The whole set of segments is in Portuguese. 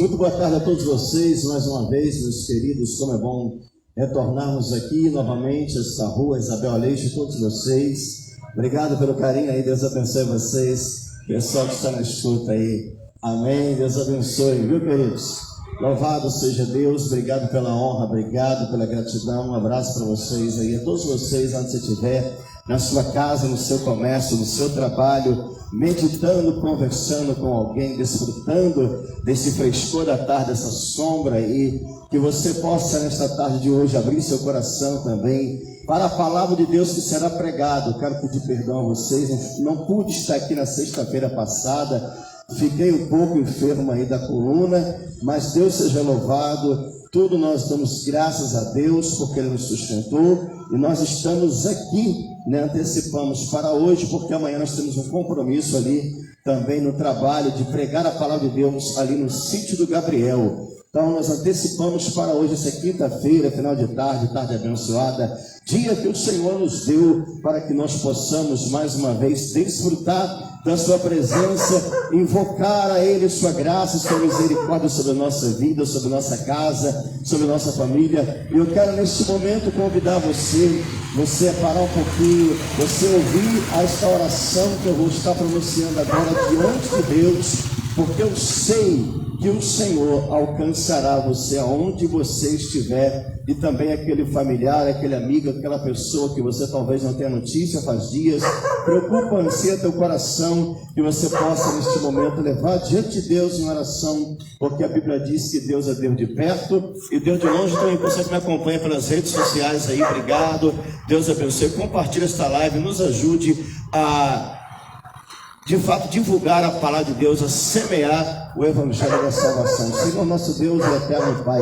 Muito boa tarde a todos vocês, mais uma vez, meus queridos. Como é bom retornarmos aqui novamente, esta rua Isabel Aleixo, todos vocês. Obrigado pelo carinho aí, Deus abençoe vocês. Pessoal que está na escuta aí, amém. Deus abençoe, viu, queridos? Louvado seja Deus, obrigado pela honra, obrigado pela gratidão. Um abraço para vocês aí, a todos vocês, onde você estiver, na sua casa, no seu comércio, no seu trabalho, meditando, conversando com alguém, desfrutando desse frescor da tarde, dessa sombra aí, que você possa nesta tarde de hoje abrir seu coração também para a palavra de Deus que será pregado. Quero pedir perdão a vocês, não pude estar aqui na sexta-feira passada, fiquei um pouco enfermo aí da coluna, mas Deus seja louvado. Tudo nós damos graças a Deus porque Ele nos sustentou e nós estamos aqui, antecipamos para hoje, porque amanhã nós temos um compromisso ali também no trabalho de pregar a palavra de Deus ali no sítio do Gabriel. Então nós antecipamos para hoje, essa quinta-feira, final de tarde, tarde abençoada, dia que o Senhor nos deu para que nós possamos mais uma vez desfrutar da sua presença, invocar a Ele sua graça, sua misericórdia sobre a nossa vida, sobre a nossa casa, sobre a nossa família. E eu quero neste momento convidar você a parar um pouquinho, você ouvir esta oração que eu vou estar pronunciando agora diante de Deus, porque eu sei que o Senhor alcançará você aonde você estiver, e também aquele familiar, aquele amigo, aquela pessoa que você talvez não tenha notícia faz dias. Preocupa, ansia teu coração, que você possa neste momento levar diante de Deus em oração, porque a Bíblia diz que Deus é Deus de perto e Deus de longe. Também você que me acompanha pelas redes sociais aí, obrigado, Deus abençoe, compartilhe esta live, nos ajude a de fato divulgar a palavra de Deus, a semear o evangelho da salvação. Senhor nosso Deus e eterno Pai,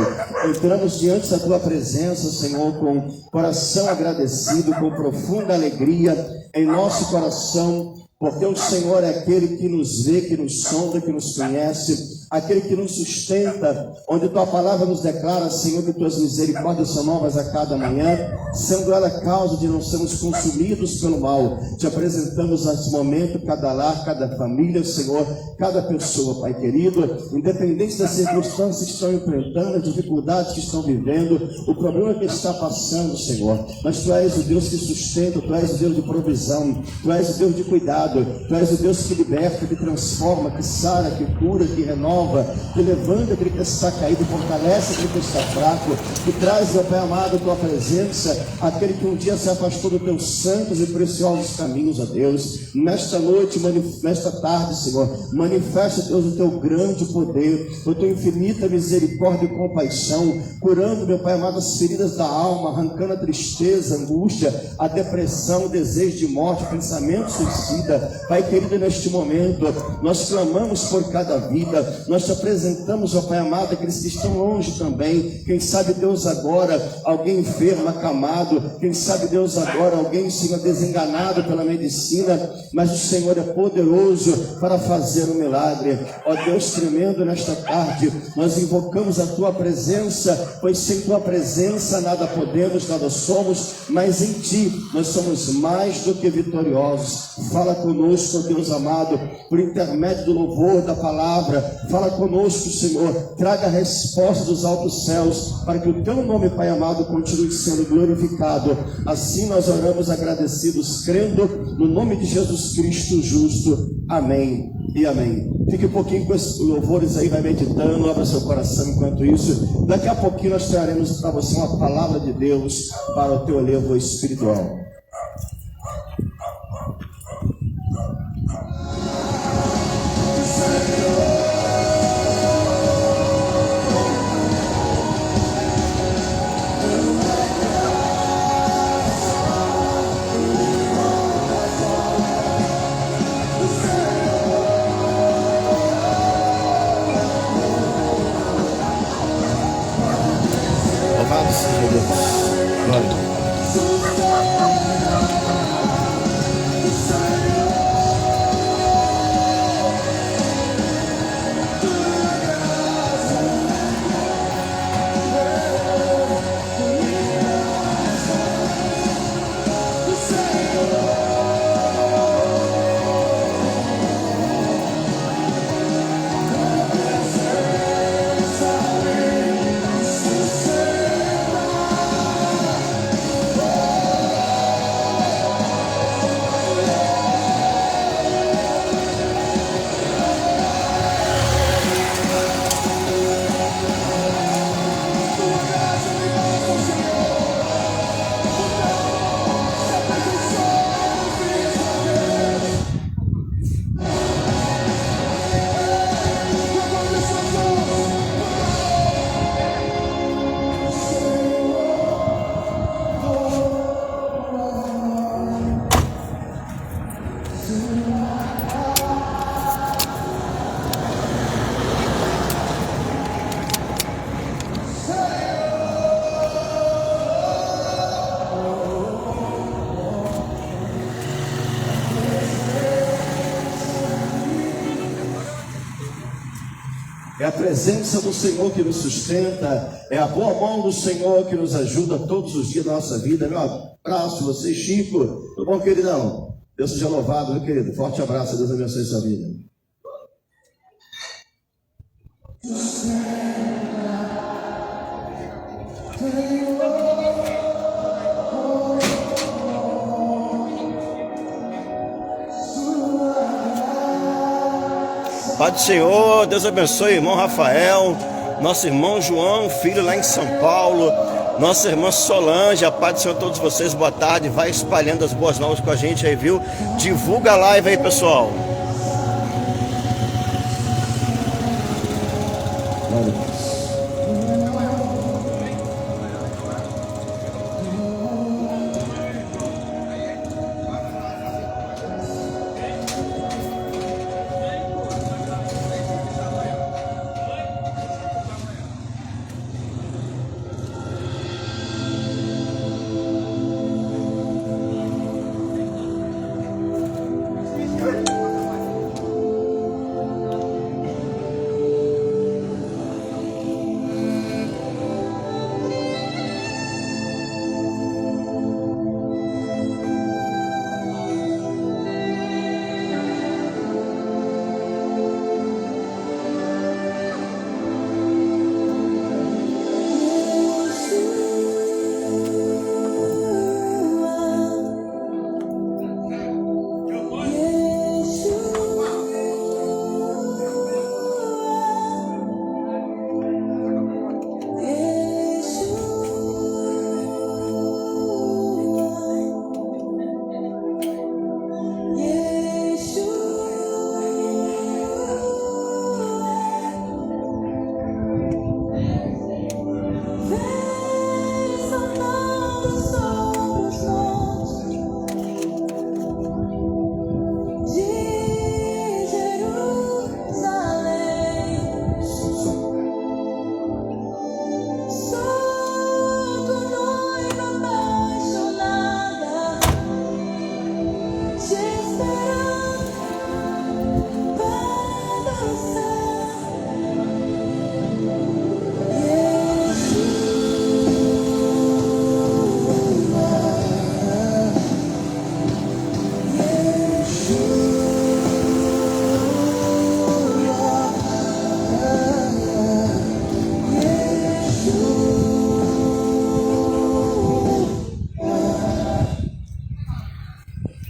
entramos diante da tua presença, Senhor, com coração agradecido, com profunda alegria em nosso coração, porque o Senhor é aquele que nos vê, que nos sonda, que nos conhece, aquele que nos sustenta, onde tua palavra nos declara, Senhor, que tuas misericórdias são novas a cada manhã, sendo ela a causa de não sermos consumidos pelo mal. Te apresentamos nesse momento cada lar, cada família, Senhor, cada pessoa, Pai querido, independente das circunstâncias que estão enfrentando, as dificuldades que estão vivendo, o problema que está passando, Senhor, mas tu és o Deus que sustenta, tu és o Deus de provisão, tu és o Deus de cuidado, tu és o Deus que liberta, que transforma, que sara, que cura, que renova, que levanta aquele que está caído, fortalece aquele que está fraco, que traz, meu Pai amado, a tua presença, aquele que um dia se afastou dos teus santos e preciosos caminhos, ó Deus. Nesta noite, nesta tarde, Senhor, manifesta, Deus, o teu grande poder, a tua infinita misericórdia e compaixão, curando, meu Pai amado, as feridas da alma, arrancando a tristeza, a angústia, a depressão, o desejo de morte, o pensamento suicida. Pai querido, neste momento, nós clamamos por cada vida, nós te apresentamos, ó Pai amado, aqueles que estão longe também. Quem sabe, Deus, agora, alguém enfermo, acamado, quem sabe, Deus, agora, alguém, Senhor, desenganado pela medicina, mas o Senhor é poderoso para fazer um milagre. Ó Deus tremendo, nesta tarde, nós invocamos a tua presença, pois sem tua presença nada podemos, nada somos, mas em ti nós somos mais do que vitoriosos. Fala conosco, Deus amado, por intermédio do louvor da palavra. Fala conosco, Senhor, traga a resposta dos altos céus, para que o teu nome, Pai amado, continue sendo glorificado. Assim nós oramos agradecidos, crendo no nome de Jesus Cristo justo. Amém e amém. Fique um pouquinho com esses louvores aí, vai meditando, abra seu coração enquanto isso. Daqui a pouquinho nós traremos para você uma palavra de Deus para o teu elevo espiritual. Louvado seja Deus. Glória. é a presença do Senhor que nos sustenta, é a boa mão do Senhor que nos ajuda todos os dias da nossa vida. Meu abraço, você, Chico. Tudo bom, queridão? Deus seja louvado, meu querido. Forte abraço, Deus abençoe sua vida. Pai do Senhor, Deus abençoe o irmão Rafael, nosso irmão João, filho lá em São Paulo, nossa irmã Solange, a paz do Senhor a todos vocês, boa tarde, vai espalhando as boas novas com a gente aí, viu? Divulga a live aí, pessoal.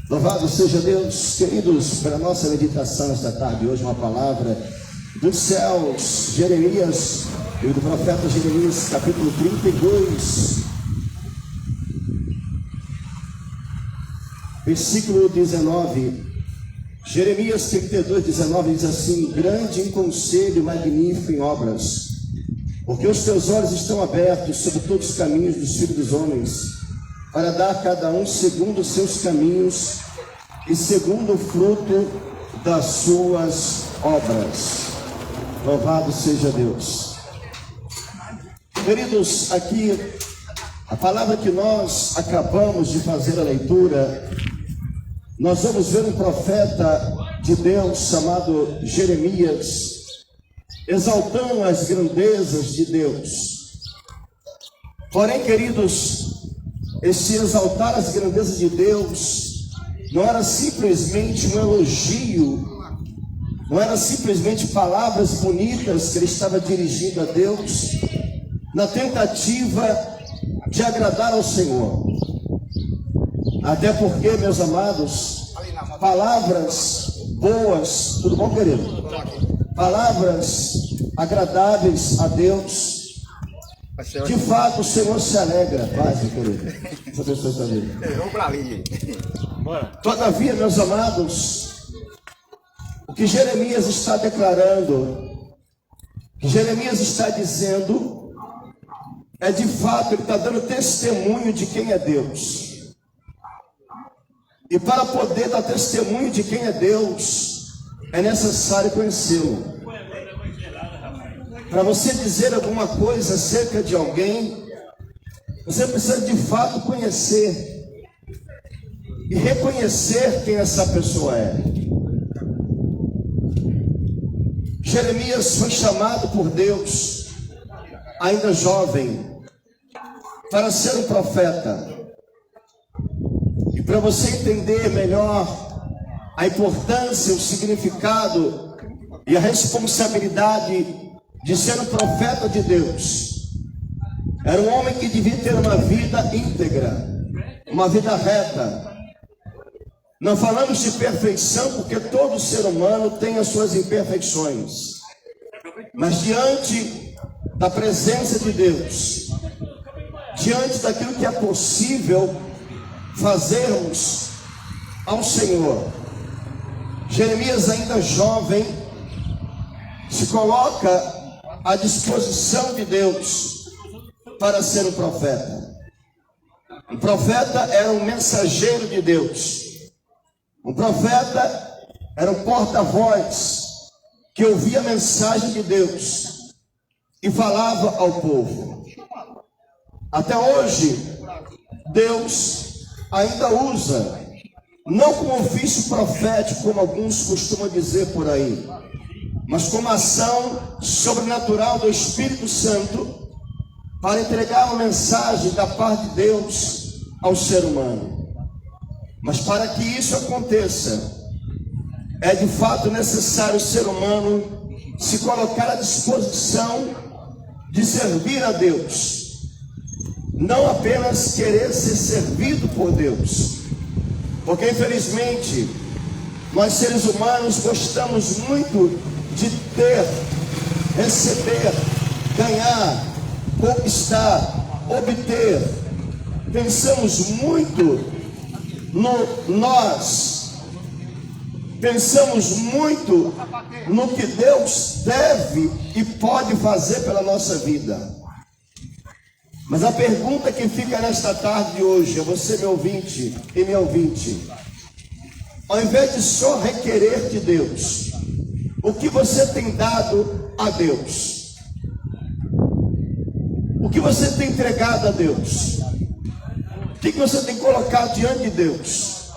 Louvado seja Deus, queridos, para a nossa meditação esta tarde, hoje uma palavra dos céus, Jeremias, e do profeta Jeremias, capítulo 32, versículo 19. Jeremias 32, 19 diz assim: grande em conselho, magnífico em obras, porque os teus olhos estão abertos sobre todos os caminhos dos filhos dos homens, para dar a cada um segundo os seus caminhos e segundo o fruto das suas obras. Louvado seja Deus. Queridos, aqui a palavra que nós acabamos de fazer a leitura, nós vamos ver um profeta de Deus chamado Jeremias, exaltando as grandezas de Deus. Porém, queridos, esse exaltar as grandezas de Deus não era simplesmente um elogio, não era simplesmente palavras bonitas que ele estava dirigindo a Deus, na tentativa de agradar ao Senhor. Até porque, meus amados, palavras boas, tudo bom, querido? Palavras agradáveis a Deus, de fato o Senhor se alegra. Paz, meu querido. Essa pessoa está ali. Vamos para ali. Todavia, meus amados, o que Jeremias está declarando, o que Jeremias está dizendo, é de fato, ele está dando testemunho de quem é Deus. E para poder dar testemunho de quem é Deus, é necessário conhecê-lo. Para você dizer alguma coisa acerca de alguém, você precisa de fato conhecer e reconhecer quem essa pessoa é. Jeremias foi chamado por Deus, ainda jovem, para ser um profeta. E para você entender melhor a importância, o significado e a responsabilidade de ser um profeta de Deus, era um homem que devia ter uma vida íntegra, uma vida reta. Não falamos de perfeição, porque todo ser humano tem as suas imperfeições. Mas diante da presença de Deus, diante daquilo que é possível fazermos ao Senhor, Jeremias, ainda jovem, se coloca à disposição de Deus para ser um profeta. Um profeta era um mensageiro de Deus. Um profeta era um porta-voz que ouvia a mensagem de Deus e falava ao povo. Até hoje, Deus ainda usa, não como ofício profético, como alguns costumam dizer por aí, mas como ação sobrenatural do Espírito Santo para entregar uma mensagem da parte de Deus ao ser humano. Mas para que isso aconteça, é de fato necessário o ser humano se colocar à disposição de servir a Deus. Não apenas querer ser servido por Deus, porque infelizmente nós seres humanos gostamos muito de ter, receber, ganhar, conquistar, obter. Pensamos muito no nós, pensamos muito no que Deus deve e pode fazer pela nossa vida. Mas a pergunta que fica nesta tarde de hoje, a você, meu ouvinte e minha ouvinte, ao invés de só requerer de Deus, o que você tem dado a Deus? O que você tem entregado a Deus? O que você tem colocado diante de Deus?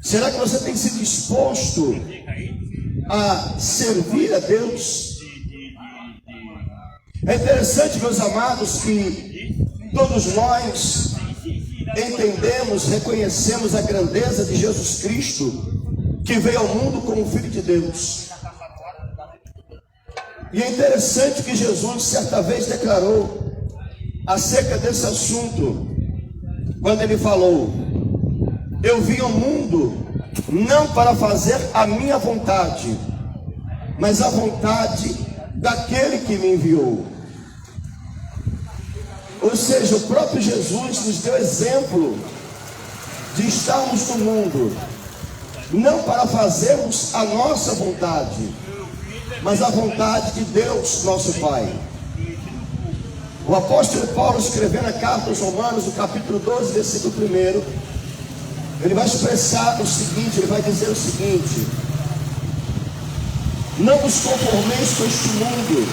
Será que você tem se disposto a servir a Deus? É interessante, meus amados, que todos nós entendemos, reconhecemos a grandeza de Jesus Cristo, que veio ao mundo como Filho de Deus. E é interessante que Jesus certa vez declarou acerca desse assunto, quando ele falou: eu vim ao mundo não para fazer a minha vontade, mas a vontade daquele que me enviou. Ou seja, o próprio Jesus nos deu exemplo de estarmos no mundo não para fazermos a nossa vontade, mas a vontade de Deus, nosso Pai. O apóstolo Paulo, escrevendo a carta aos Romanos, no capítulo 12, versículo 1, ele vai expressar o seguinte, ele vai dizer o seguinte: não vos conformeis com este mundo,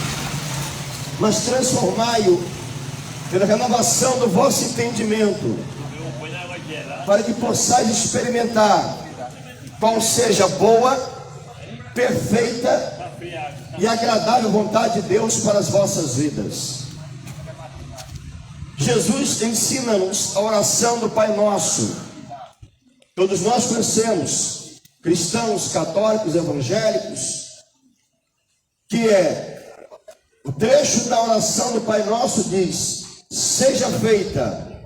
mas transformai-o pela renovação do vosso entendimento, para que possais experimentar qual seja a boa, perfeita e agradável vontade de Deus para as vossas vidas. Jesus ensina-nos a oração do Pai Nosso. Todos nós conhecemos, cristãos, católicos, evangélicos, que é o trecho da oração do Pai Nosso diz: seja feita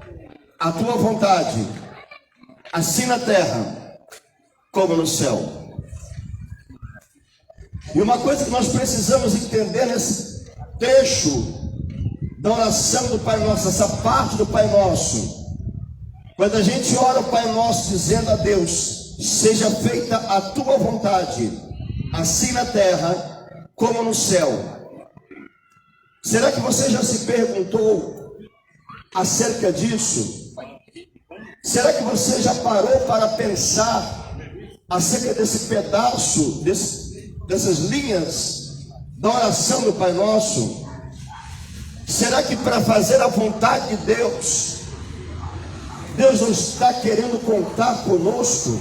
a tua vontade, assim na terra como no céu. E uma coisa que nós precisamos entender nesse trecho da oração do Pai Nosso, essa parte do Pai Nosso, quando a gente ora o Pai Nosso dizendo a Deus: seja feita a tua vontade, assim na terra como no céu. Será que você já se perguntou acerca disso? Será que você já parou para pensar acerca desse pedaço, dessas linhas da oração do Pai Nosso? Será que para fazer a vontade de Deus, Deus não está querendo contar conosco?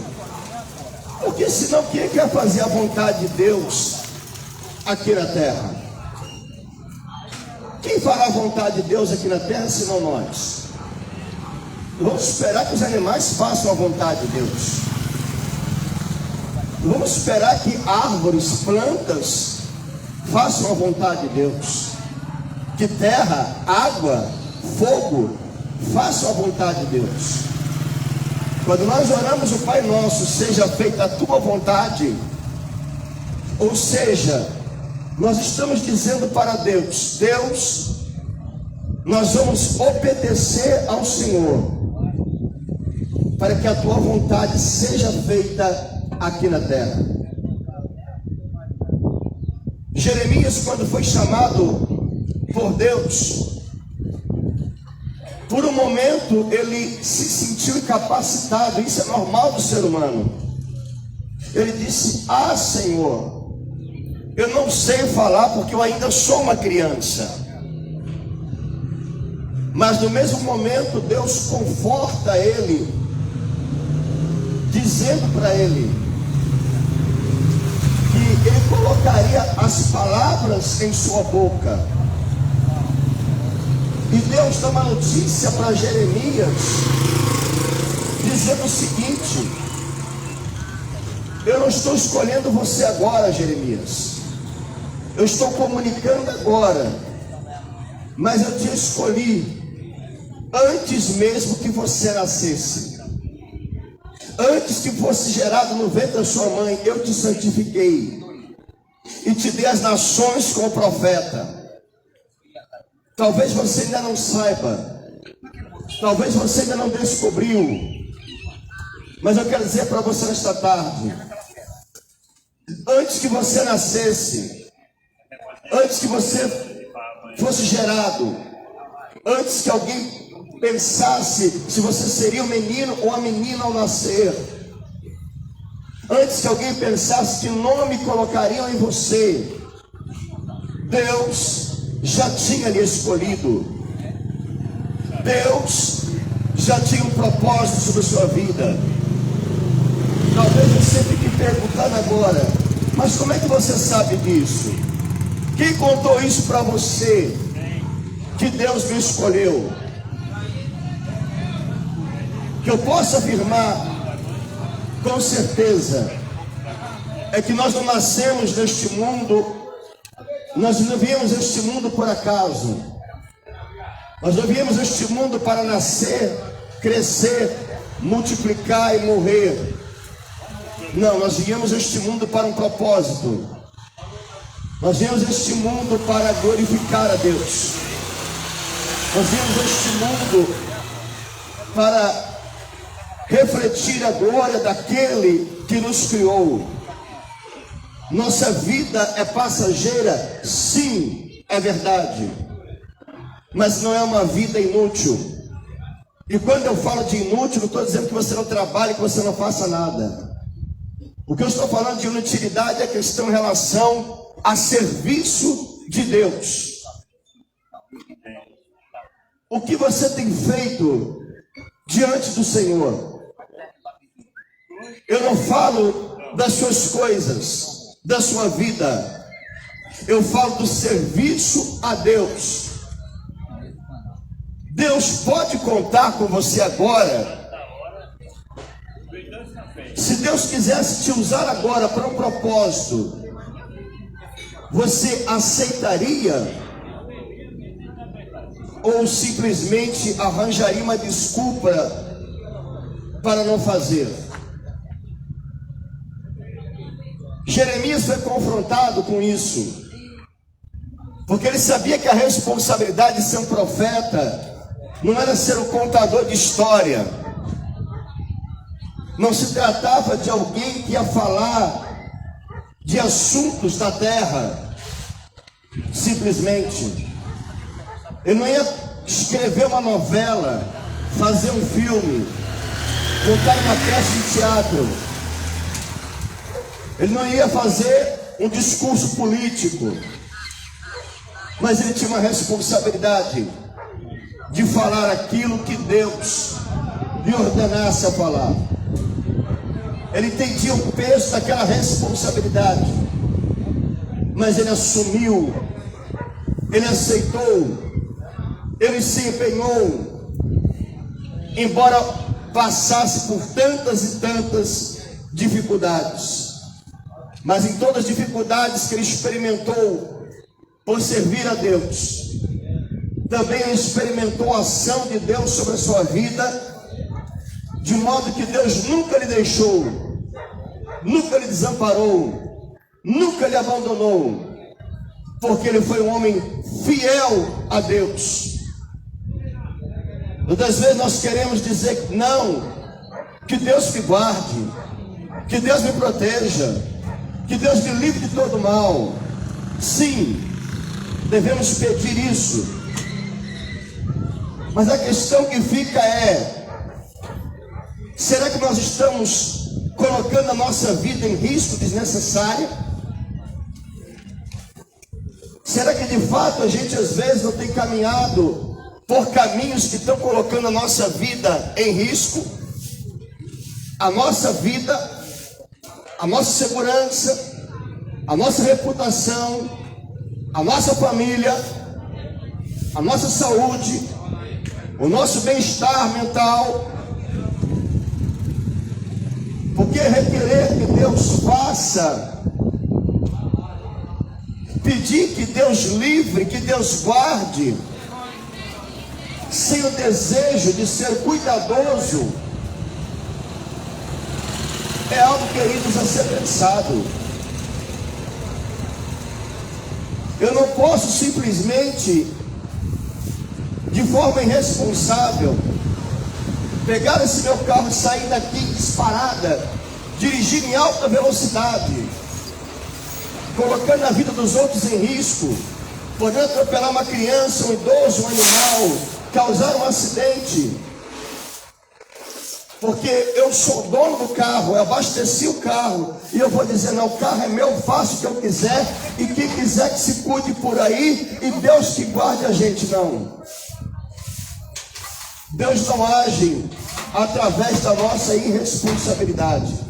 Porque senão quem quer fazer a vontade de Deus aqui na terra? Quem fará a vontade de Deus aqui na terra, senão nós? Vamos esperar que os animais façam a vontade de Deus. Vamos esperar que árvores, plantas, façam a vontade de Deus. Que terra, água, fogo, façam a vontade de Deus. Quando nós oramos o Pai Nosso, seja feita a tua vontade, ou seja, nós estamos dizendo para Deus: Deus, nós vamos obedecer ao Senhor, para que a tua vontade seja feita aqui na terra. Jeremias, quando foi chamado por Deus, por um momento ele se sentiu incapacitado. Isso é normal do ser humano. Ele disse: ah, Senhor, eu não sei falar porque eu ainda sou uma criança. Mas no mesmo momento Deus conforta ele, dizendo para ele que ele colocaria as palavras em sua boca. E Deus dá uma notícia para Jeremias, dizendo o seguinte: eu não estou escolhendo você agora, Jeremias, eu estou comunicando agora, mas eu te escolhi antes mesmo que você nascesse. Antes que fosse gerado no ventre da sua mãe, eu te santifiquei e te dei as nações como profeta. Talvez você ainda não saiba, talvez você ainda não descobriu, mas eu quero dizer para você nesta tarde: antes que você nascesse, antes que você fosse gerado, antes que alguém pensasse se você seria um menino ou uma menina ao nascer, antes que alguém pensasse que nome colocariam em você, Deus já tinha lhe escolhido. Deus já tinha um propósito sobre a sua vida. Talvez você fique perguntando agora: mas como é que você sabe disso? Quem contou isso para você? Que Deus me escolheu. Que eu posso afirmar com certeza é que nós não nascemos neste mundo, nós não viemos este mundo por acaso. Nós não viemos este mundo para nascer, crescer, multiplicar e morrer. Não, nós viemos este mundo para um propósito. Nós viemos este mundo para glorificar a Deus. Nós viemos este mundo para refletir a glória daquele que nos criou. Nossa vida é passageira, sim, é verdade, mas não é uma vida inútil. E quando eu falo de inútil, não estou dizendo que você não trabalhe, que você não faça nada. O que eu estou falando de inutilidade é questão em relação a serviço de Deus. O que você tem feito diante do Senhor? Eu não falo das suas coisas, da sua vida. Eu falo do serviço a Deus. Deus pode contar com você agora. Se Deus quisesse te usar agora para um propósito, você aceitaria? Ou simplesmente arranjaria uma desculpa para não fazer? Jeremias foi confrontado com isso, porque ele sabia que a responsabilidade de ser um profeta não era ser um contador de história. Não se tratava de alguém que ia falar de assuntos da terra, simplesmente. Ele não ia escrever uma novela, fazer um filme, montar uma peça de teatro. Ele não ia fazer um discurso político, mas ele tinha uma responsabilidade de falar aquilo que Deus lhe ordenasse a falar. Ele entendia o peso daquela responsabilidade. mas ele assumiu, ele aceitou, ele se empenhou, embora passasse por tantas e tantas dificuldades. Mas em todas as dificuldades que ele experimentou por servir a Deus, também ele experimentou a ação de Deus sobre a sua vida, de modo que Deus nunca lhe deixou, nunca lhe desamparou, nunca lhe abandonou, porque ele foi um homem fiel a Deus. Muitas vezes nós queremos dizer não, que Deus me guarde, que Deus me proteja, que Deus me livre de todo mal. Sim, devemos pedir isso, mas a questão que fica é: será que nós estamos colocando a nossa vida em risco desnecessário? Será que de fato a gente às vezes não tem caminhado por caminhos que estão colocando a nossa vida em risco? A nossa vida, a nossa segurança, a nossa reputação, a nossa família, a nossa saúde, o nosso bem-estar mental. Porque requerer que Deus faça, pedir que Deus livre, que Deus guarde, sem o desejo de ser cuidadoso, é algo, queridos, a ser pensado. Eu não posso simplesmente, de forma irresponsável, pegar esse meu carro e sair daqui disparada, dirigir em alta velocidade, colocando a vida dos outros em risco, podendo atropelar uma criança, um idoso, um animal, causar um acidente, porque eu sou dono do carro, eu abasteci o carro, e eu vou dizer: não, o carro é meu, faço o que eu quiser, e quem quiser que se cuide por aí, e Deus que guarde a gente. Não, Deus não age através da nossa irresponsabilidade.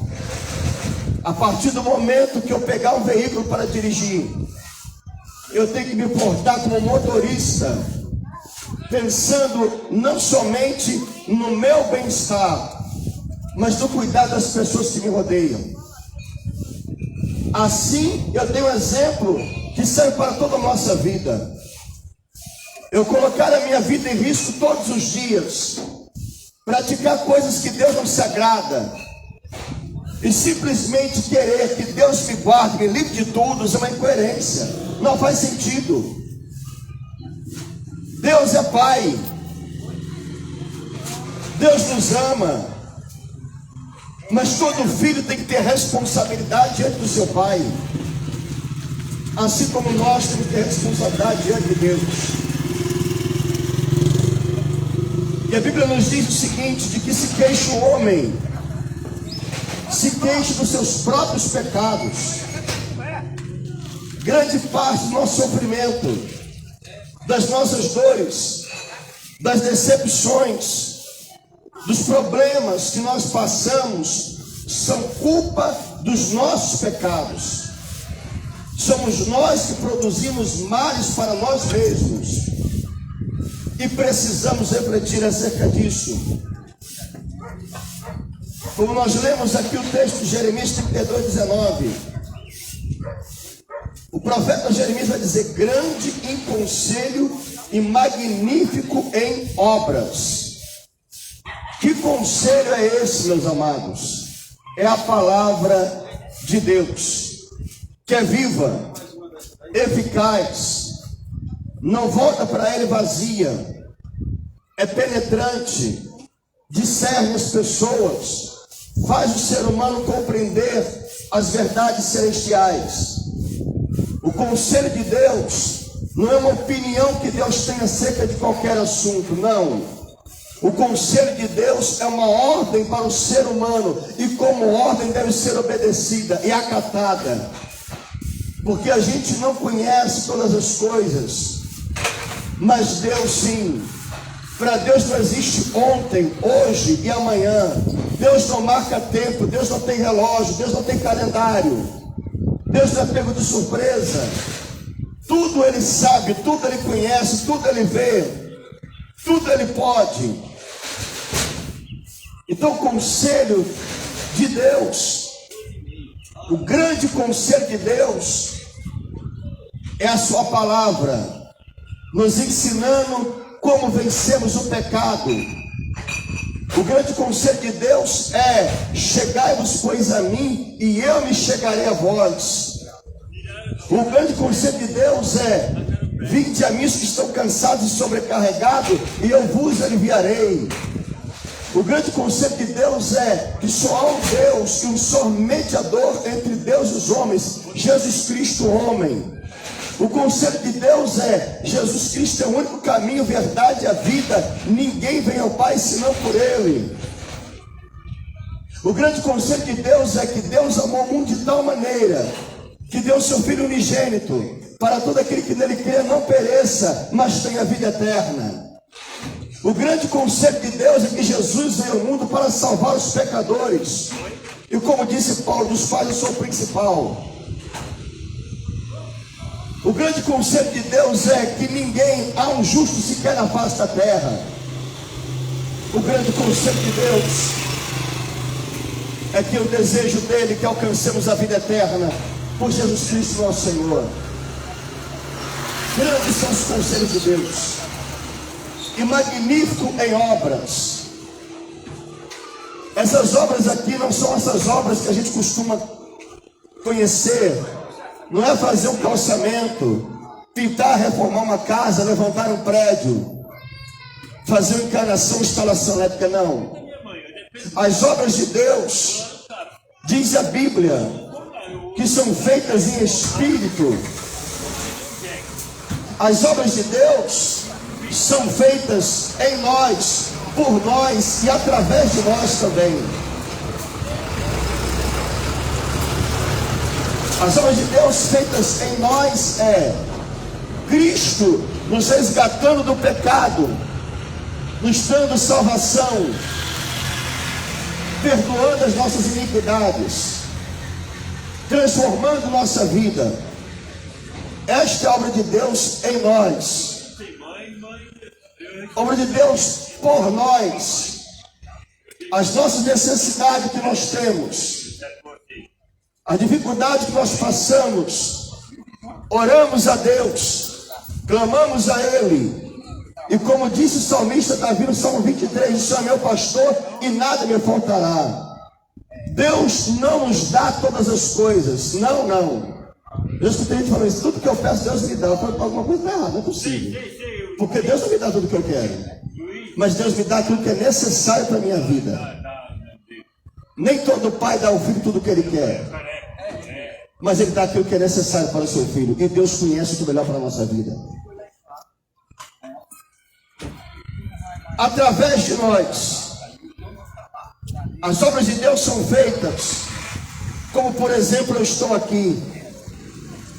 A partir do momento que eu pegar um veículo para dirigir, eu tenho que me portar como motorista, pensando não somente no meu bem-estar, mas no cuidado das pessoas que me rodeiam. Assim, eu tenho um exemplo que serve para toda a nossa vida. Eu colocar a minha vida em risco todos os dias, praticar coisas que Deus não se agrada, e simplesmente querer que Deus me guarde, me livre de tudo, isso é uma incoerência, não faz sentido. Deus é Pai, Deus nos ama, mas todo filho tem que ter responsabilidade diante do seu pai, assim como nós temos que ter responsabilidade diante de Deus. E a Bíblia nos diz o seguinte: de que se queixa o homem, se queixa dos seus próprios pecados. Grande parte do nosso sofrimento, das nossas dores, das decepções, dos problemas que nós passamos, são culpa dos nossos pecados. Somos nós que produzimos males para nós mesmos, e precisamos refletir acerca disso. Como nós lemos aqui o texto de Jeremias 32:19, o profeta Jeremias vai dizer: grande em conselho e magnífico em obras. Que conselho é esse, meus amados? É a palavra de Deus, que é viva, eficaz, não volta para ele vazia, é penetrante, discerne as pessoas, faz o ser humano compreender as verdades celestiais. O conselho de Deus não é uma opinião que Deus tem acerca de qualquer assunto, não. O conselho de Deus é uma ordem para o ser humano, e como ordem deve ser obedecida e acatada, porque a gente não conhece todas as coisas, mas Deus sim. Para Deus não existe ontem, hoje e amanhã. Deus não marca tempo, Deus não tem relógio, Deus não tem calendário. Deus não é pego de surpresa. Tudo Ele sabe, tudo Ele conhece, tudo Ele vê, tudo Ele pode. Então o conselho de Deus, o grande conselho de Deus, é a sua palavra, nos ensinando como vencemos o pecado. O grande conselho de Deus é: chegai-vos, pois, a mim, e eu me chegarei a vós. O grande conselho de Deus é: vinde a mim os que estão cansados e sobrecarregados, e eu vos aliviarei. O grande conselho de Deus é que só há um Deus e um só mediador entre Deus e os homens, Jesus Cristo, homem. O conselho de Deus é: Jesus Cristo é o único caminho, verdade e a vida. Ninguém vem ao Pai senão por Ele. O grande conselho de Deus é que Deus amou o mundo de tal maneira que deu seu Filho unigênito, para todo aquele que nele crê não pereça, mas tenha vida eterna. O grande conselho de Deus é que Jesus veio ao mundo para salvar os pecadores. E como disse Paulo, dos quais eu sou o principal. O grande conselho de Deus é que ninguém, há um justo sequer na face da terra. O grande conselho de Deus é que o desejo dele é que alcancemos a vida eterna por Jesus Cristo nosso Senhor. Grandes são os conselhos de Deus, e magnífico em obras. Essas obras aqui não são essas obras que a gente costuma conhecer. Não é fazer um calçamento, pintar, reformar uma casa, levantar um prédio, fazer uma encanação, instalação elétrica, não. As obras de Deus, diz a Bíblia, que são feitas em espírito. As obras de Deus são feitas em nós, por nós e através de nós também. As obras de Deus feitas em nós é Cristo nos resgatando do pecado, nos dando salvação, perdoando as nossas iniquidades, transformando nossa vida. Esta é a obra de Deus em nós. Obra de Deus por nós. As nossas necessidades que nós temos, a dificuldade que nós passamos, oramos a Deus, clamamos a Ele. E como disse o salmista Davi no Salmo 23, o Senhor é meu pastor e nada me faltará. Deus não nos dá todas as coisas. Não, não. Eu escutei gente falando isso: tudo que eu peço, Deus me dá. Eu falo, alguma coisa está errada, não é possível. Porque Deus não me dá tudo que eu quero, mas Deus me dá aquilo que é necessário para a minha vida. Nem todo pai dá ao filho tudo o que ele quer, mas ele dá aquilo que é necessário para o seu filho. E Deus conhece o que é melhor para a nossa vida. Através de nós, as obras de Deus são feitas. Como por exemplo, eu estou aqui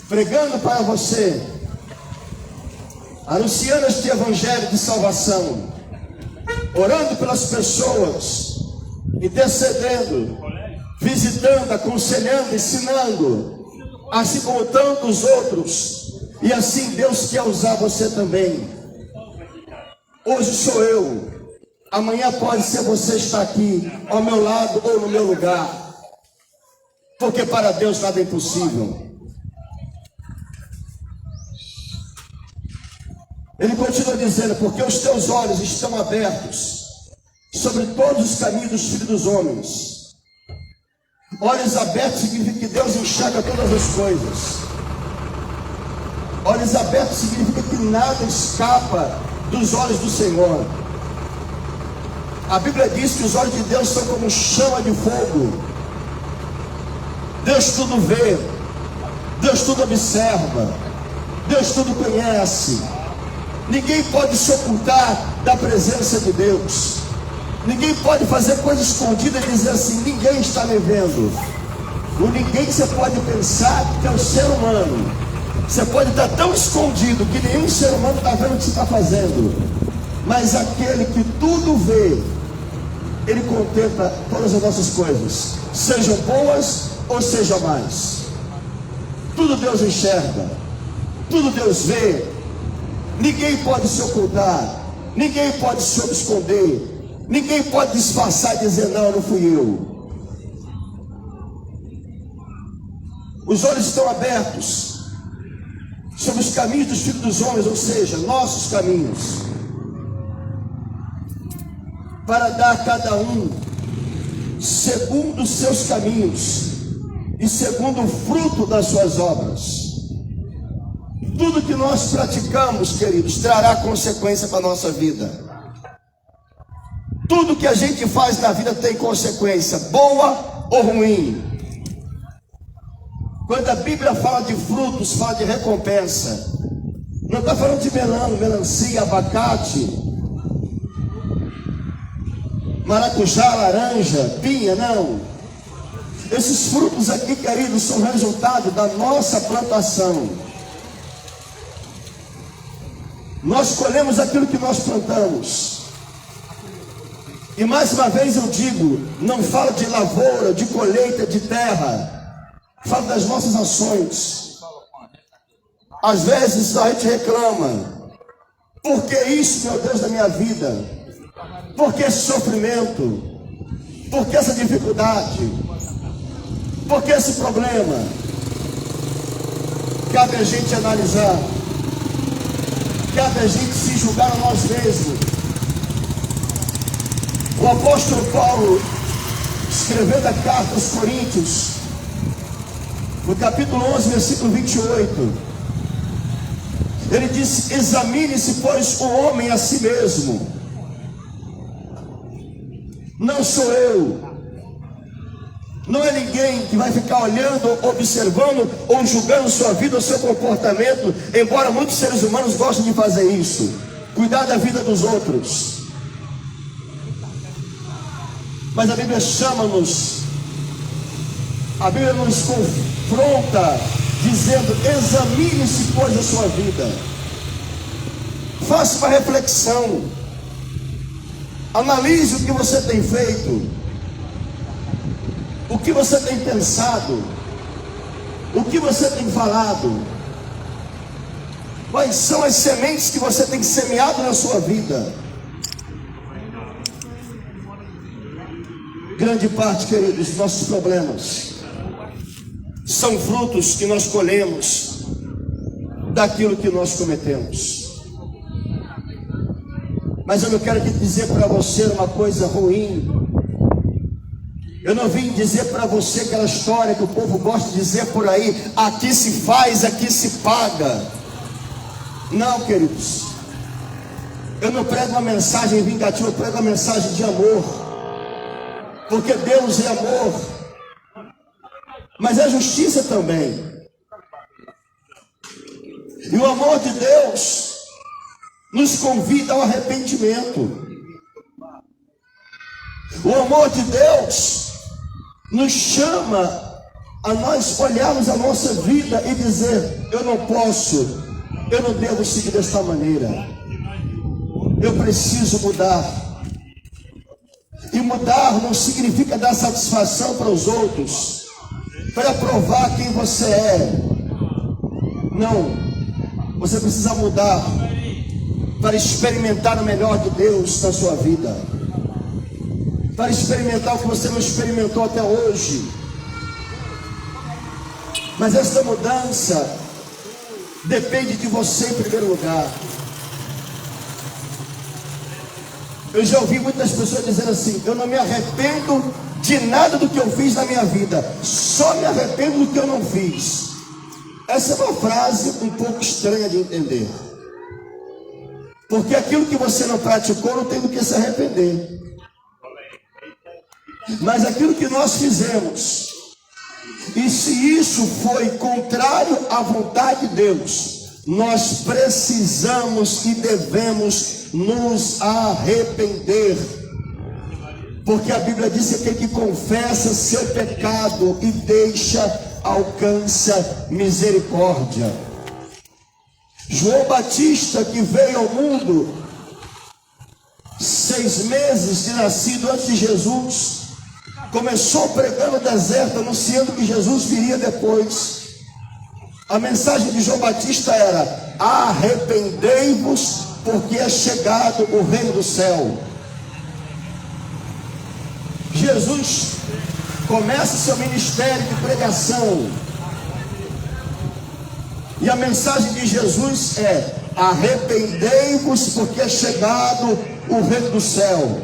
pregando para você, anunciando este evangelho de salvação, orando pelas pessoas, intercedendo, visitando, aconselhando, ensinando, assim como tantos outros. E assim Deus quer usar você também. Hoje sou eu, amanhã pode ser você estar aqui ao meu lado ou no meu lugar, porque para Deus nada é impossível. Ele continua dizendo: porque os teus olhos estão abertos sobre todos os caminhos dos filhos dos homens. Olhos abertos significa que Deus enxerga todas as coisas. Olhos abertos significa que nada escapa dos olhos do Senhor. A Bíblia diz que os olhos de Deus são como chama de fogo. Deus tudo vê, Deus tudo observa, Deus tudo conhece. Ninguém pode se ocultar da presença de Deus. Ninguém pode fazer coisa escondida e dizer assim: ninguém está me vendo. O ninguém que você pode pensar que é o ser humano. Você pode estar tão escondido que nenhum ser humano está vendo o que você está fazendo. Mas aquele que tudo vê, Ele contempla todas as nossas coisas, sejam boas ou sejam más. Tudo Deus enxerga, tudo Deus vê. Ninguém pode se ocultar, ninguém pode se esconder, ninguém pode disfarçar e dizer: não, não fui eu. Os olhos estão abertos sobre os caminhos dos filhos dos homens, ou seja, nossos caminhos, para dar a cada um segundo os seus caminhos e segundo o fruto das suas obras. Tudo que nós praticamos, queridos, trará consequência para a nossa vida. Tudo que a gente faz na vida tem consequência, boa ou ruim. Quando a Bíblia fala de frutos, fala de recompensa. Não está falando de melão, melancia, abacate, maracujá, laranja, pinha, não. Esses frutos aqui, queridos, são resultado da nossa plantação. Nós colhemos aquilo que nós plantamos. E mais uma vez eu digo, não falo de lavoura, de colheita, de terra. Falo das nossas ações. Às vezes a gente reclama: por que isso, meu Deus, da minha vida? Por que esse sofrimento? Por que essa dificuldade? Por que esse problema? Cabe a gente analisar. Cabe a gente se julgar a nós mesmos. O apóstolo Paulo, escrevendo a carta aos Coríntios, no capítulo 11, versículo 28, ele disse: examine-se, pois, o homem a si mesmo. Não sou eu. Não é ninguém que vai ficar olhando, observando ou julgando sua vida ou seu comportamento, embora muitos seres humanos gostem de fazer isso. Cuidar da vida dos outros. Mas a Bíblia chama-nos, a Bíblia nos confronta, dizendo: examine-se, pois, a sua vida. Faça uma reflexão. Analise o que você tem feito. O que você tem pensado? O que você tem falado? Quais são as sementes que você tem semeado na sua vida? Grande parte, queridos, dos nossos problemas são frutos que nós colhemos daquilo que nós cometemos. Mas eu não quero dizer para você uma coisa ruim. Eu não vim dizer para você aquela história que o povo gosta de dizer por aí: aqui se faz, aqui se paga. Não, queridos. Eu não prego uma mensagem vingativa, eu prego uma mensagem de amor. Porque Deus é amor. Mas é justiça também. E o amor de Deus nos convida ao arrependimento. O amor de Deus nos chama a nós olharmos a nossa vida e dizer: eu não posso, eu não devo seguir desta maneira. Eu preciso mudar. E mudar não significa dar satisfação para os outros, para provar quem você é. Não. Você precisa mudar para experimentar o melhor de Deus na sua vida, para experimentar o que você não experimentou até hoje. Mas essa mudança depende de você em primeiro lugar. Eu já ouvi muitas pessoas dizendo assim: eu não me arrependo de nada do que eu fiz na minha vida, só me arrependo do que eu não fiz. Essa é uma frase um pouco estranha de entender, porque aquilo que você não praticou não tem do que se arrepender. Mas aquilo que nós fizemos, e se isso foi contrário à vontade de Deus, nós precisamos e devemos nos arrepender. Porque a Bíblia diz que aquele que confessa seu pecado e deixa, alcança misericórdia. João Batista, que veio ao mundo 6 meses de nascido antes de Jesus, começou pregando no deserto, anunciando que Jesus viria depois. A mensagem de João Batista era: arrependei-vos, porque é chegado o reino do céu. Jesus começa seu ministério de pregação, e a mensagem de Jesus é: arrependei-vos, porque é chegado o reino do céu.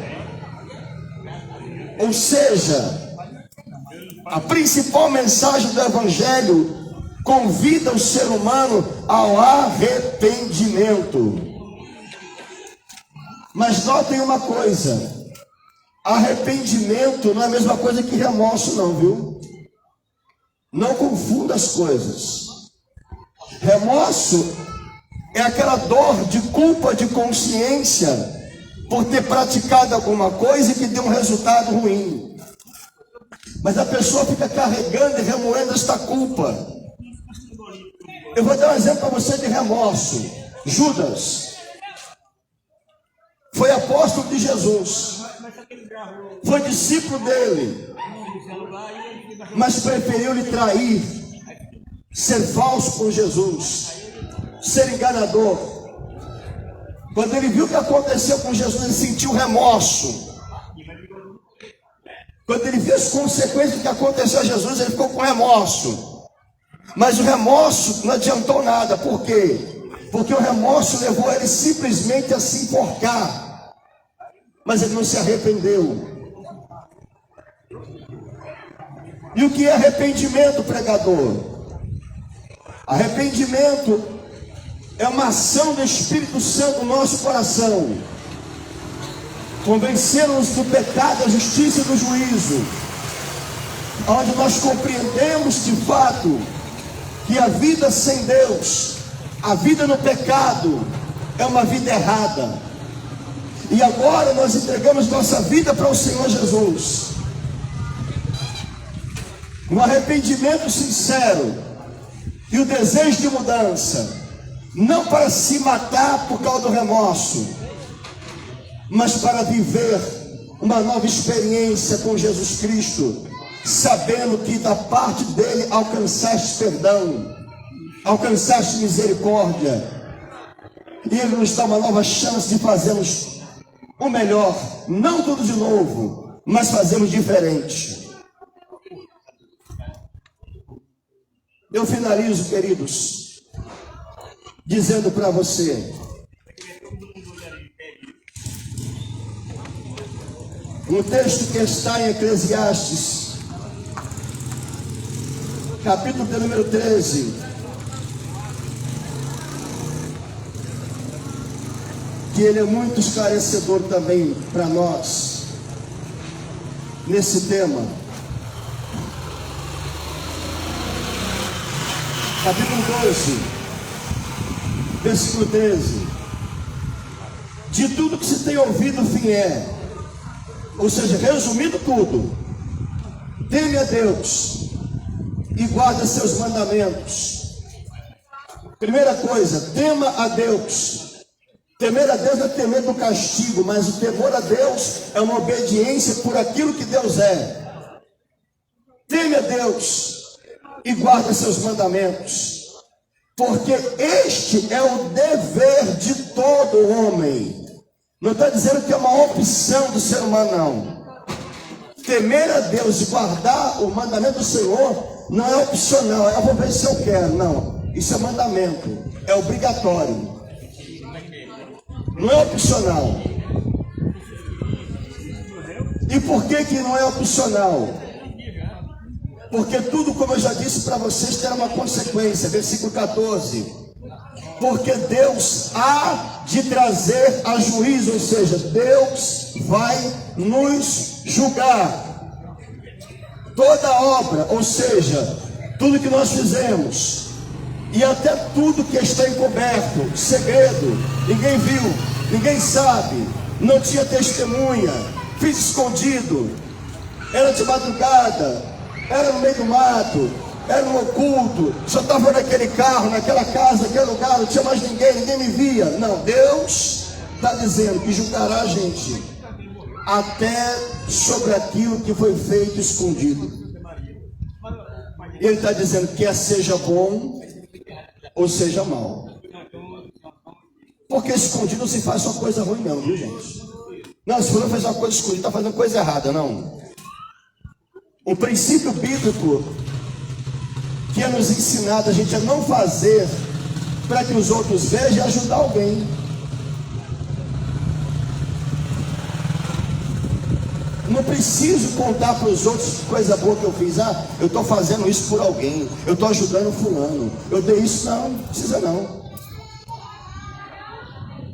Ou seja, a principal mensagem do Evangelho convida o ser humano ao arrependimento. Mas notem uma coisa: arrependimento não é a mesma coisa que remorso, não, viu? Não confunda as coisas. Remorso é aquela dor de culpa, de consciência, por ter praticado alguma coisa e que deu um resultado ruim. Mas a pessoa fica carregando e remoendo esta culpa. Eu vou dar um exemplo para você de remorso. Judas foi apóstolo de Jesus, foi discípulo dele, mas preferiu lhe trair, ser falso com Jesus, ser enganador. Quando ele viu o que aconteceu com Jesus, ele sentiu remorso. Quando ele viu as consequências do que aconteceu a Jesus, ele ficou com remorso. Mas o remorso não adiantou nada. Por quê? Porque o remorso levou ele simplesmente a se enforcar. Mas ele não se arrependeu. E o que é arrependimento, pregador? Arrependimento é uma ação do Espírito Santo no nosso coração, convencendo-nos do pecado, da justiça e do juízo, onde nós compreendemos de fato que a vida sem Deus, a vida no pecado, é uma vida errada. E agora nós entregamos nossa vida para o Senhor Jesus. Um arrependimento sincero e o desejo de mudança, não para se matar por causa do remorso, mas para viver uma nova experiência com Jesus Cristo, sabendo que da parte dele alcançaste perdão, alcançaste misericórdia, e ele nos dá uma nova chance de fazermos o melhor, não tudo de novo, mas fazermos diferente. Eu finalizo, queridos, dizendo para você: um texto que está em Eclesiastes, capítulo de número 13, que ele é muito esclarecedor também para nós, nesse tema. Capítulo 12, versículo 13. De tudo que se tem ouvido, o fim é. Ou seja, resumindo tudo: teme a Deus e guarda seus mandamentos. Primeira coisa, tema a Deus. Temer a Deus não é temer do castigo, mas o temor a Deus é uma obediência por aquilo que Deus é. Teme a Deus e guarda seus mandamentos, porque este é o dever de todo homem. Não está dizendo que é uma opção do ser humano, não. Temer a Deus e guardar o mandamento do Senhor não é opcional, eu vou ver se eu quero. Não, isso é mandamento, é obrigatório, não é opcional. E por que não é opcional? Porque tudo, como eu já disse para vocês, terá uma consequência. Versículo 14: porque Deus há de trazer a juízo, ou seja, Deus vai nos julgar toda obra, ou seja, tudo que nós fizemos, e até tudo que está encoberto, segredo, ninguém viu, ninguém sabe, não tinha testemunha, fiz escondido, era de madrugada, era no meio do mato, era no oculto, só estava naquele carro, naquela casa, naquele lugar, não tinha mais ninguém me via. Não, Deus está dizendo que julgará a gente até sobre aquilo que foi feito escondido. Ele está dizendo: quer seja bom, ou seja mal. Porque escondido não se faz só coisa ruim não, viu gente? Não, se fulano faz uma coisa escondida, está fazendo coisa errada, não. O princípio bíblico que é nos ensinado a gente a não fazer para que os outros vejam e ajudar alguém. Não preciso contar para os outros coisa boa que eu fiz. Ah, eu estou fazendo isso por alguém, eu estou ajudando fulano, eu dei isso. Não precisa não.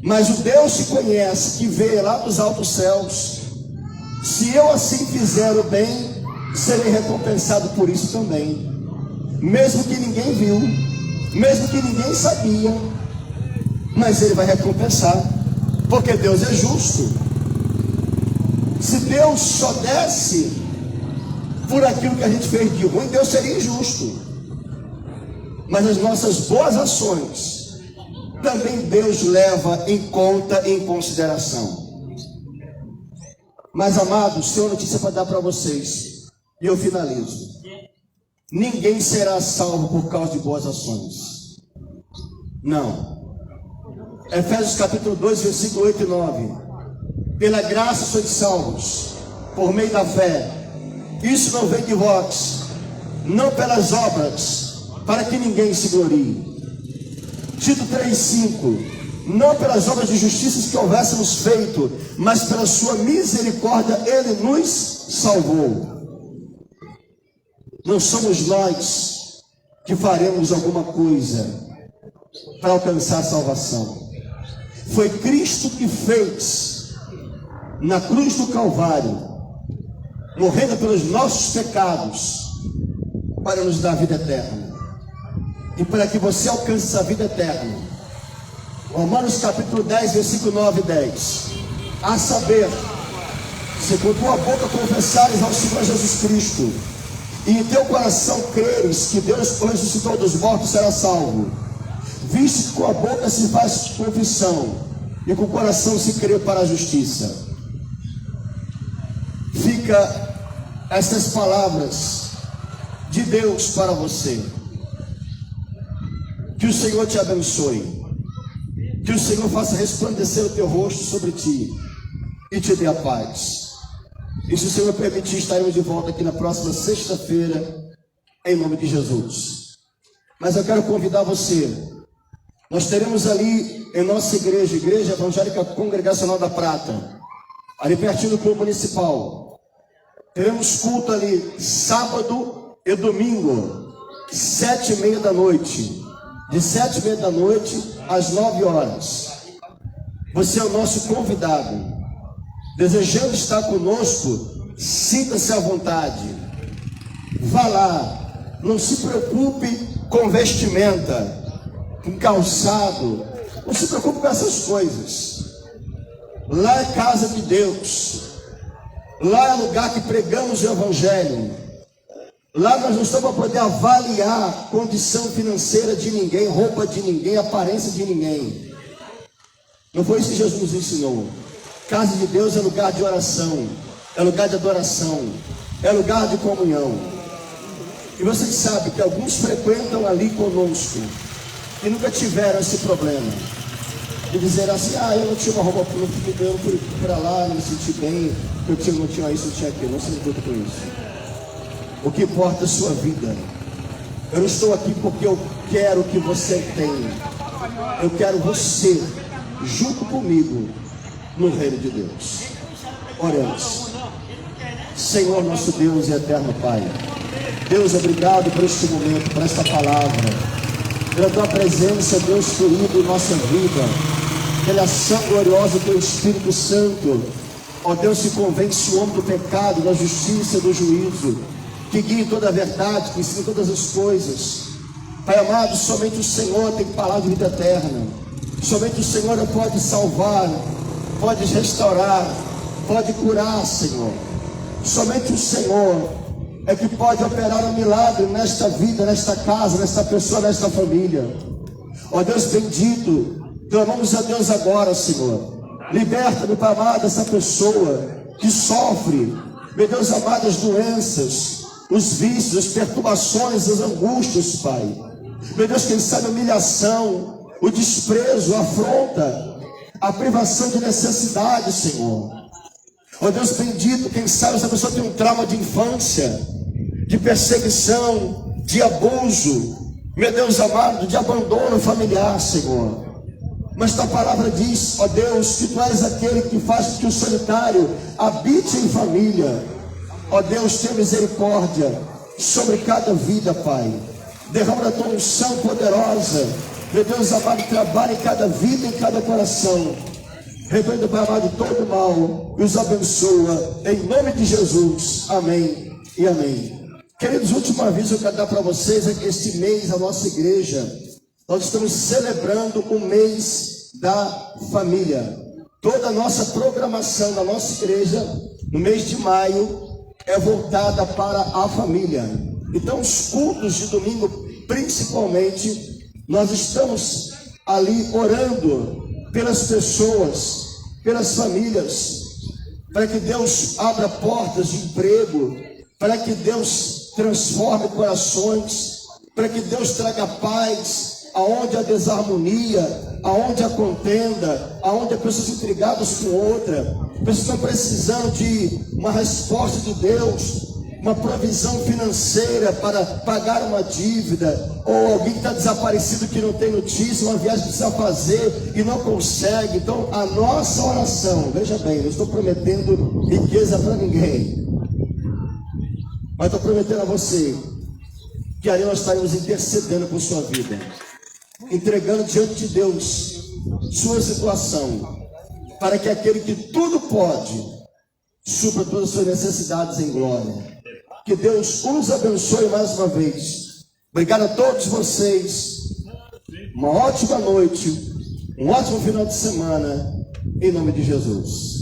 Mas o Deus que conhece, que vê lá dos altos céus, se eu assim fizer o bem, serei recompensado por isso também. Mesmo que ninguém viu, mesmo que ninguém sabia, mas Ele vai recompensar, porque Deus é justo. Se Deus só desse por aquilo que a gente fez de ruim, Deus seria injusto. Mas as nossas boas ações também Deus leva em conta e em consideração. Mas amados, tenho uma notícia para dar para vocês, e eu finalizo. Ninguém será salvo por causa de boas ações. Não. Efésios capítulo 2, versículo 8 e 9. Pela graça sois salvos, por meio da fé. Isso não vem de vós, não pelas obras, para que ninguém se glorie. Tito 3,5. Não pelas obras de justiça que houvéssemos feito, mas pela sua misericórdia Ele nos salvou. Não somos nós que faremos alguma coisa para alcançar a salvação. Foi Cristo que fez na cruz do Calvário, morrendo pelos nossos pecados, para nos dar vida eterna. E para que você alcance essa vida eterna, Romanos capítulo 10, versículo 9 e 10. A saber, se com tua boca confessares ao Senhor Jesus Cristo, e em teu coração creres que Deus o ressuscitou dos mortos, será salvo. Visto que com a boca se faz confissão, e com o coração se crê para a justiça. Fica essas palavras de Deus para você. Que o Senhor te abençoe. Que o Senhor faça resplandecer o teu rosto sobre ti e te dê a paz. E se o Senhor permitir, estaremos de volta aqui na próxima sexta-feira, em nome de Jesus. Mas eu quero convidar você. Nós teremos ali em nossa igreja, Igreja Evangélica Congregacional da Prata, ali pertinho do Clube Municipal. Teremos culto ali sábado e domingo, 7h30 da noite. De 7h30 da noite às 9 horas. Você é o nosso convidado. Desejando estar conosco, sinta-se à vontade. Vá lá. Não se preocupe com vestimenta, com calçado. Não se preocupe com essas coisas. Lá é casa de Deus. Lá é lugar que pregamos o Evangelho. Lá nós não estamos para poder avaliar a condição financeira de ninguém, roupa de ninguém, aparência de ninguém. Não foi isso que Jesus nos ensinou. Casa de Deus é lugar de oração, é lugar de adoração, é lugar de comunhão. E vocês sabem que alguns frequentam ali conosco e nunca tiveram esse problema de dizer assim: ah, eu não tinha uma roupa, eu fui para lá, não me senti bem, eu não tinha isso, não tinha aquilo. Não se preocupe com isso. O que importa é a sua vida. Eu não estou aqui porque eu quero que você tenha. Eu quero você junto comigo no reino de Deus. Oremos. Senhor nosso Deus e eterno Pai, Deus, obrigado por este momento, por esta palavra, pela tua presença, Deus querido, em nossa vida, pela ação gloriosa do teu Espírito Santo. Ó Deus, que convence o homem do pecado, da justiça, do juízo, que guie toda a verdade, que ensine todas as coisas. Pai amado, somente o Senhor tem palavra de vida eterna. Somente o Senhor pode salvar, pode restaurar, pode curar, Senhor. Somente o Senhor é que pode operar um milagre nesta vida, nesta casa, nesta pessoa, nesta família. Ó Deus bendito, clamamos a Deus agora, Senhor. Liberta, meu Pai amado, essa pessoa que sofre, meu Deus amado, as doenças, os vícios, as perturbações, as angústias, Pai. Meu Deus, quem sabe a humilhação, o desprezo, a afronta, a privação de necessidade, Senhor. Ó Deus bendito, quem sabe essa pessoa tem um trauma de infância, de perseguição, de abuso, meu Deus amado, de abandono familiar, Senhor. Mas tua palavra diz, ó Deus, que tu és aquele que faz com que o solitário habite em família. Ó Deus, tenha misericórdia sobre cada vida, Pai. Derrama a tua unção poderosa, meu Deus amado, trabalha em cada vida, em cada coração. Repreenda, Pai amado, todo mal e os abençoa, em nome de Jesus. Amém e amém. Queridos, último aviso que eu quero dar para vocês é que este mês a nossa igreja, nós estamos celebrando o mês da família. Toda a nossa programação da nossa igreja, no mês de maio, é voltada para a família. Então, os cultos de domingo, principalmente, nós estamos ali orando pelas pessoas, pelas famílias, para que Deus abra portas de emprego, para que Deus transforme corações, para que Deus traga paz aonde há desarmonia, aonde há contenda, aonde há pessoas intrigadas com outra, pessoas estão precisando de uma resposta de Deus, uma provisão financeira para pagar uma dívida, ou alguém que está desaparecido, que não tem notícia, uma viagem que precisa fazer e não consegue. Então a nossa oração, veja bem, não estou prometendo riqueza para ninguém, mas estou prometendo a você que ali nós estaremos intercedendo por sua vida, entregando diante de Deus sua situação, para que aquele que tudo pode supra todas as suas necessidades em glória. Que Deus os abençoe mais uma vez. Obrigado a todos vocês. Uma ótima noite, um ótimo final de semana, em nome de Jesus.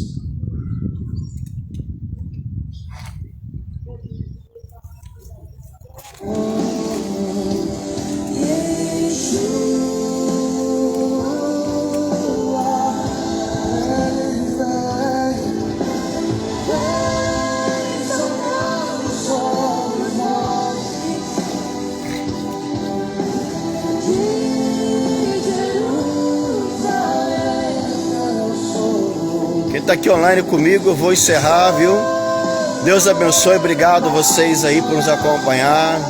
Quem está aqui online comigo, eu vou encerrar, viu? Deus abençoe, obrigado vocês aí por nos acompanhar.